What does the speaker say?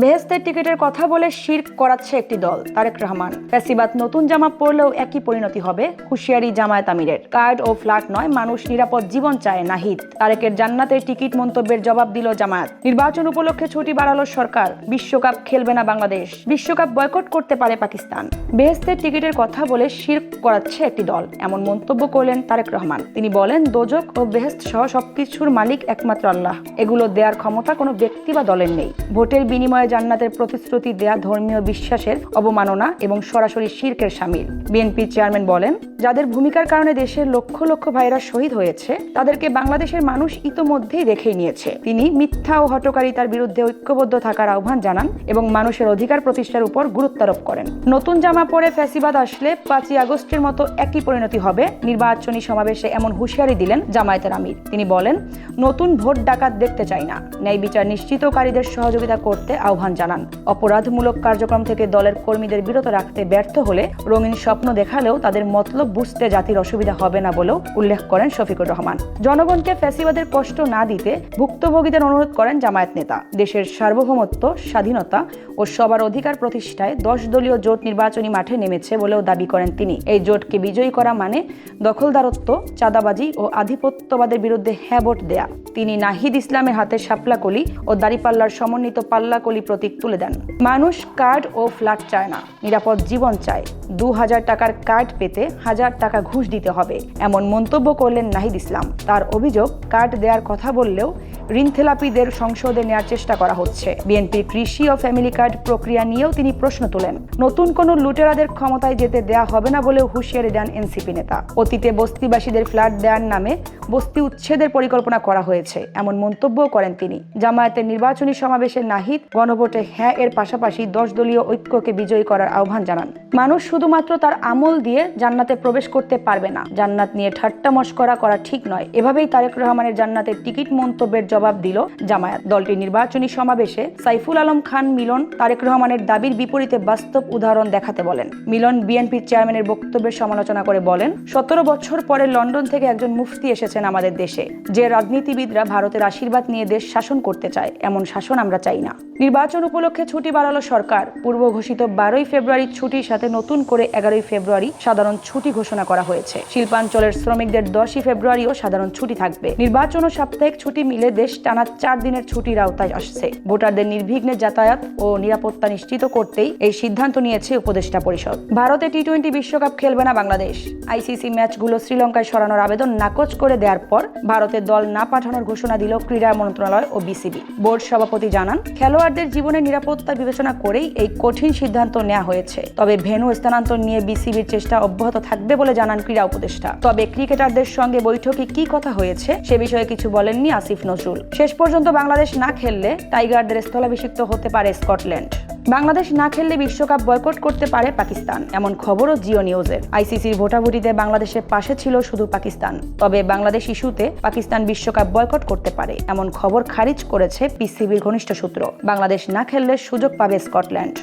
বেহেশতের টিকিটের কথা বলে শিরক করাচ্ছে একটি দল। তারেক রহমান। ফ্যাসিবাদ নতুন জামা পরলেও একই পরিণতি হবে, হুঁশিয়ারি জামায়াত আমিরের। কার্ড ও ফ্ল্যাট নয়, মানুষ নিরাপদ জীবন চায় নাহিদ। তারেকের জান্নাতের টিকিট মন্তব্যের জবাব দিল জামায়াত। নির্বাচন উপলক্ষে ছুটি বাড়ালো সরকার। বিশ্বকাপ খেলবে না বাংলাদেশ। বিশ্বকাপ বয়কট করতে পারে পাকিস্তান। বেহেশতের টিকিটের কথা বলে শিরক করাচ্ছে একটি দল, এমন মন্তব্য করলেন তারেক রহমান। তিনি বলেন, দোজক ও বেহেশত সহ সবকিছুর মালিক একমাত্র আল্লাহ। এগুলো দেওয়ার ক্ষমতা কোনো ব্যক্তি বা দলের নেই। ভোটের বিনিময়ে জান্নাতের প্রতিশ্রুতি দেয়া ধর্মীয় বিশ্বাসের অবমাননা এবং সরাসরি শিরকের শামিল। বিএনপির চেয়ারম্যান বলেন, যাদের ভূমিকার কারণে দেশের লক্ষ লক্ষ ভাইরা শহীদ হয়েছে, তাদেরকে বাংলাদেশের মানুষ ইতোমধ্যেই দেখেই নিয়েছে। তিনি মিথ্যা ও হটকারিতার বিরুদ্ধে ঐক্যবদ্ধ থাকার আহ্বান জানান এবং মানুষের অধিকার প্রতিষ্ঠার উপর গুরুত্ব আরোপ করেন। নতুন জামা পরে ফ্যাসিবাদ আসলে 5ই আগস্টের মতো একই পরিণতি হবে। নির্বাচনী সমাবেশে এমন হুঁশিয়ারি দিলেন জামায়াতের আমির। তিনি বলেন, নতুন ভোট ডাকাত দেখতে চাই না। ন্যায় বিচার নিশ্চিতকারীদের সহযোগিতা করতে আহ্বান জানান। অপরাধমূলক কার্যক্রম থেকে দলের কর্মীদের বিরত রাখতে ব্যর্থ হলে রঙিন স্বপ্ন দেখালেও তাদের মতলব বুঝতে জাতির অসুবিধা হবে না বলেও উল্লেখ করেন শফিকুর রহমান। জনগণকে ফ্যাসিবাদের কষ্ট না দিতে ভুক্তভোগীদের অনুরোধ করেন জামায়াত নেতা। দেশের সার্বভৌমত্ব, স্বাধীনতা ও সবার অধিকার প্রতিষ্ঠায় 10 দলীয় জোট নির্বাচনী মাঠে নেমেছে বলেও দাবি করেন তিনি। এই জোটকে বিজয়ী করা মানে দখলদারত্ব, চাঁদাবাজি ও আধিপত্যবাদের বিরুদ্ধে হ্যাঁ ভোট দেয়া। তিনি নাহিদ ইসলামের হাতে শাপলাকলি ও দাড়িপাল্লার সমন্বিত পাল্লাকলি প্রতীক তুলে দেন। মানুষ কার্ড ও ফ্ল্যাট চায় না, নিরাপদ জীবন চায়। 2000 টাকার কার্ড পেতে 1000 টাকা ঘুষ দিতে হবে, এমন মন্তব্য করলেন নাহিদ ইসলাম। তার অভিযোগ, কার্ড দেওয়ার কথা বললেও ঋণখেলাপিদের সংসদে নেওয়ার চেষ্টা করা হচ্ছে। বিএনপির কৃষি ও ফ্যামিলি কার্ড প্রক্রিয়া নিয়েও তিনি প্রশ্ন তোলেন। নতুন কোনো লুটেরাদের ক্ষমতায় যেতে দেয়া হবে না বলেও হুঁশিয়ারি দেন এনসিপি নেতা। অতীতে বস্তিবাসীদের ফ্ল্যাট দেওয়ার নামে বস্তি উচ্ছেদের পরিকল্পনা করা হয়েছে, এমন মন্তব্যও করেন তিনি। জামায়াতের নির্বাচনী সমাবেশে নাহিদ গণভোটে হ্যাঁ এর পাশাপাশি 10 দলীয় ঐক্যকে বিজয়ী করার আহ্বান জানান। মানুষ শুধুমাত্র তার আমল দিয়ে জান্নাতে প্রবেশ করতে পারবে না। জান্নাত নিয়ে ঠাট্টা মশকরা করা ঠিক নয়। এভাবেই তারেক রহমানের জান্নাতের টিকিট মন্তব্যের জবাব দিল জামায়াত। দলটির নির্বাচনী সমাবেশে সাইফুল আলম খান মিলন তারেক রহমানের দাবির বিপরীতে বাস্তব উদাহরণ দেখাতে বলেন। মিলন বিএনপির চেয়ারম্যানের বক্তব্যের সমালোচনা করে বলেন, 17 বছর পরে লন্ডন থেকে একজন মুফতি এসেছেন আমাদের দেশে। যে রাজনীতিবিদরা ভারতের আশীর্বাদ নিয়ে দেশ শাসন করতে চায়, এমন শাসন আমরা চাই না। নির্বাচন উপলক্ষে ছুটি বাড়ালো সরকার। পূর্ব ঘোষিত 12ই ফেব্রুয়ারি ছুটির সাথে নতুন করে 11ই ফেব্রুয়ারি সাধারণ ছুটি ঘোষণা করা হয়েছে। শিল্পাঞ্চলের শ্রমিকদের 10ই ফেব্রুয়ারিও সাধারণ ছুটি থাকবে। নির্বাচন ও সাপ্তাহিক ছুটি মিলে দেশ টানা 4 দিনের ছুটির আওতায় আসছে। ভোটারদের নির্বিঘ্নে যাতায়াত ও নিরাপত্তা নিশ্চিত করতেই এই সিদ্ধান্ত নিয়েছে উপদেষ্টা পরিষদ। ভারতে টি-20 বিশ্বকাপ খেলবে না বাংলাদেশ। আইসিসি ম্যাচগুলো শ্রীলঙ্কায় সরানোর আবেদন নাকচ করে দেওয়ার পর ভারতের দল না পাঠানোর ঘোষণা দিল ক্রীড়া মন্ত্রণালয় ও বিসিবি। বোর্ড সভাপতি জানান, খেলোয়াড়দের জীবনের নিরাপত্তা বিবেচনা করেই এই কঠিন সিদ্ধান্ত নেওয়া হয়েছে। তবে ভেন্যু স্থানান্তর নিয়ে বিসিবির চেষ্টা অব্যাহত থাকবে বলে জানান ক্রীড়া উপদেষ্টা। তবে ক্রিকেটারদের সঙ্গে বৈঠকে কি কথা হয়েছে সে বিষয়ে কিছু বলেননি আসিফ নজরুল। শেষ পর্যন্ত বাংলাদেশ না খেললে টাইগারদের স্থলাভিষিক্ত হতে পারে স্কটল্যান্ড। বাংলাদেশ না খেললে বিশ্বকাপ বয়কট করতে পারে পাকিস্তান, এমন খবরও জিও নিউজের। আইসিসির ভোটাভুটিতে বাংলাদেশের পাশে ছিল শুধু পাকিস্তান। তবে বাংলাদেশ ইস্যুতে পাকিস্তান বিশ্বকাপ বয়কট করতে পারে, এমন খবর খারিজ করেছে পিসিবির ঘনিষ্ঠ সূত্র। বাংলাদেশ না খেললে সুযোগ পাবে স্কটল্যান্ড।